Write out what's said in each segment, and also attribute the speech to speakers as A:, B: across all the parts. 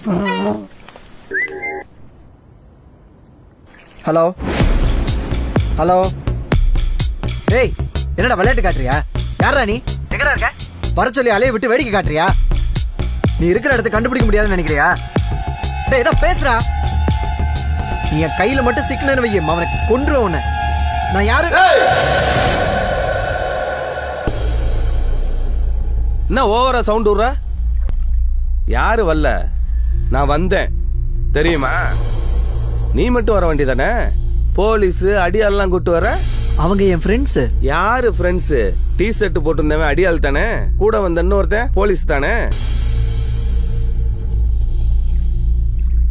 A: Hello hello. டேய் என்னடா விளையாட்டு காட்டுறியா? யாரா நீ? எங்கடா இருக்க? வர சொல்லி அலைய விட்டு வேடிக்கை காட்டுறியா? நீ இருக்கிற இடத்த கண்டுபிடிக்க முடியாதுன்னு நினைக்கிறியா? டேய் ஏதோ பேசுறா. நீ என் கையில மட்டும் சிக்கனன்னு வைய, அவனை கொன்றுவேன் உன்னை. நான் யாரு?
B: என்ன ஓவரா சவுண்ட் விடுற? யாரு வரல? நான் வந்தேன் தெரியுமா? நீ மட்டும் வர வேண்டியதானே? போலீஸ் அடியாள்லாம் கூட்டு வர?
A: அவங்க என் ஃப்ரெண்ட்ஸ்.
B: யாரு ஃப்ரெண்ட்ஸ்? டி ஷர்ட் போட்டிருந்தவன் அடியாள் தானே? கூட வந்த இன்னொருத்தன் போலீஸ் தானே?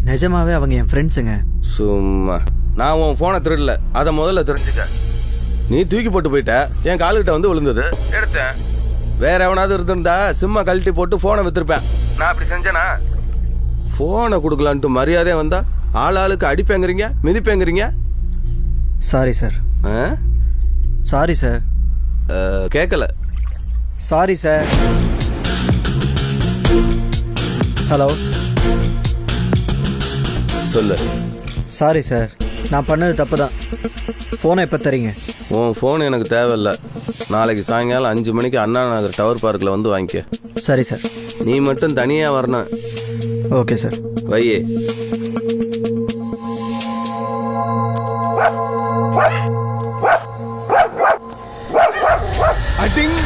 A: நிஜமாவே அவங்க என் ஃப்ரெண்ட்ஸுங்க.
B: சும்மா. நான் உன் போனை திருடல, அதை முதல்ல தெரிஞ்சுக்க. நீ தூக்கி போட்டு போயிட்ட, என் காலுகிட்ட வந்து விழுந்தது, எடுத்தேன். வேற எவனாவது இருந்திருந்தா சிம்மா கழட்டி போட்டு போனை வித்திருப்பேன். நான் அப்படி செஞ்சேனா? போனை கொடுக்கலான்ட்டு மரியாதையா வந்தா ஆளுக்கு அடிப்பேங்கிறீங்க, மிதிப்பேங்கிறீங்க.
A: Sorry sir. Sorry sir.
B: கேட்கல.
A: Sorry sir. ஹலோ
B: சொல்லு.
A: சாரி சார், நான் பண்ணது தப்பு தான். ஃபோனை எப்போ தரீங்க?
B: உன் ஃபோன் எனக்கு தேவையில்லை. நாளைக்கு சாயங்காலம் 5 மணிக்கு அண்ணா நகர் டவர் பார்க்கில் வந்து வாங்கிக்க.
A: சரி சார்.
B: நீ மட்டும் தனியாக வரணும்.
A: Okay sir.
B: வையே. அடிங்.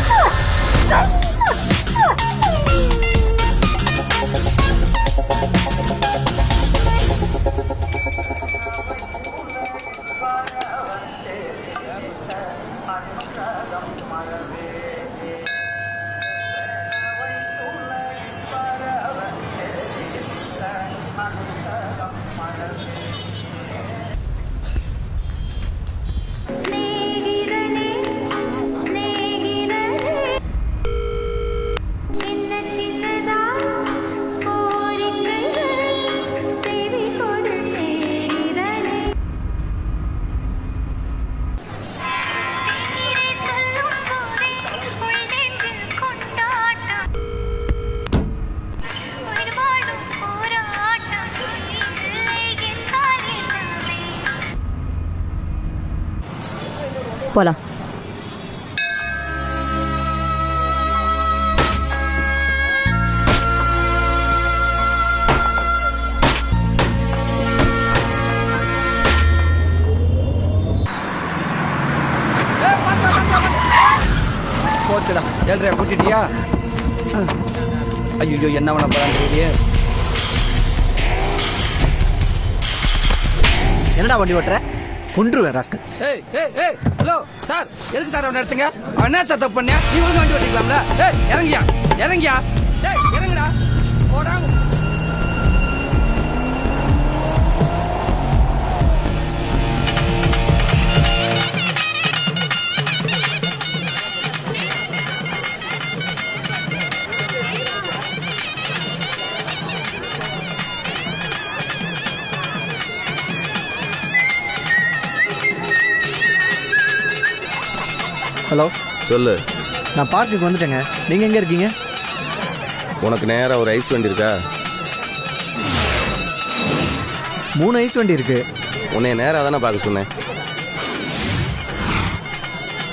C: போலாம்.
D: போச்சுடா. 7:30 கூட்டிட்டியா? ஐயோ என்ன பண்ண போறான்னு தெரியலையே.
A: என்னடா வண்டி ஓட்டுற? கொன்றுவேன் ராஸ்கல்.
D: ஏய் ஏய் ஏய் ஹலோ சார், எதுக்கு சார் அவனை எடுத்தீங்க? அவன் என்ன சார் தப்பு பண்ணியா? நீ ஒழுங்கா வண்டி ஓட்டிக்கலாம்ல? ஏய் இறங்கியா இறங்கியா? ஏய் இறங்குடா. போடா.
A: ஹலோ
B: சொல்லு.
A: நான் பார்க்குக்கு வந்துட்டேங்க. நீங்கள் எங்கே இருக்கீங்க?
B: உனக்கு நேராக ஒரு ஐஸ் வண்டி இருக்கா?
A: 3 ஐஸ் வண்டி இருக்கு.
B: உன்னை நேராக தானே பார்க்க சொன்னேன்.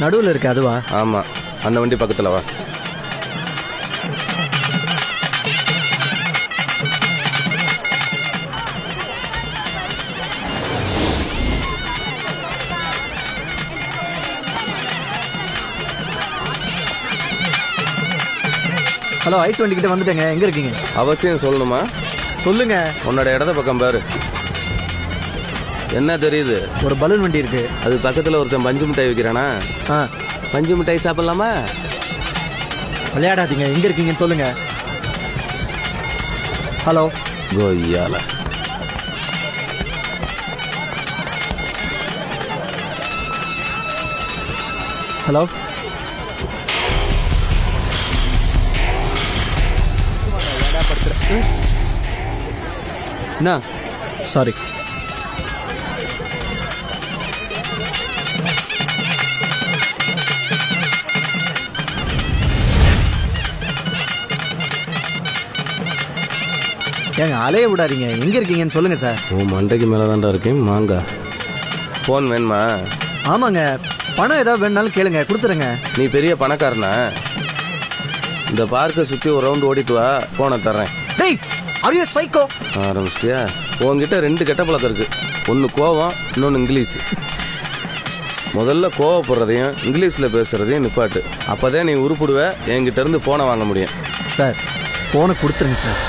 A: நடுவில் இருக்கு அதுவா?
B: ஆமாம், அந்த வண்டி பக்கத்தில் வா.
A: ஹலோ, ஐஸ் வண்டிக்கிட்ட வந்துட்டேங்க. எங்கே இருக்கீங்க?
B: அவசியம் சொல்லணுமா?
A: சொல்லுங்க.
B: உன்னோட இடத பக்கம் பாரு. என்ன தெரியுது?
A: ஒரு பலூன் வண்டி இருக்கு.
B: அது பக்கத்தில் ஒருத்தன் பஞ்சு மிட்டாய் வைக்கிறானா? பஞ்சு மிட்டாய் சாப்பிடலாமா?
A: விளையாடாதீங்க. எங்கே இருக்கீங்கன்னு சொல்லுங்க. ஹலோ.
B: கோய்யால.
A: ஹலோ.
B: என்ன?
A: சாரி. ஏங்க அலைய விடாதீங்க, எங்க இருக்கீங்கன்னு சொல்லுங்க சார்.
B: உன் மண்டைக்கு மேலே தான்டா இருக்கேன் மாங்கா. ஃபோன் வேணுமா?
A: ஆமாங்க, பணம் ஏதாவது வேணுனாலும் கேளுங்க, கொடுத்துருங்க.
B: நீ பெரிய பணக்காரனா? இந்த பார்க்கை சுற்றி ஒரு ரவுண்டு ஓடிட்டு வா, ஃபோனை தர்றேன்.
A: டேய், are you psycho?
B: ஆரம்பிச்சிட்டியா? உங்ககிட்ட 2 கெட்ட பழக்கம் இருக்கு. ஒன்று கோவம், இன்னொன்று இங்கிலீஷ். முதல்ல கோவப்படுறதையும் இங்கிலீஷில் பேசுகிறதையும் நிப்பாட்டு. அப்போதான் நீ உருப்பிடுவ, என்கிட்ட இருந்து ஃபோனை வாங்க முடியும்.
A: சார், ஃபோனை கொடுத்துருங்க சார்.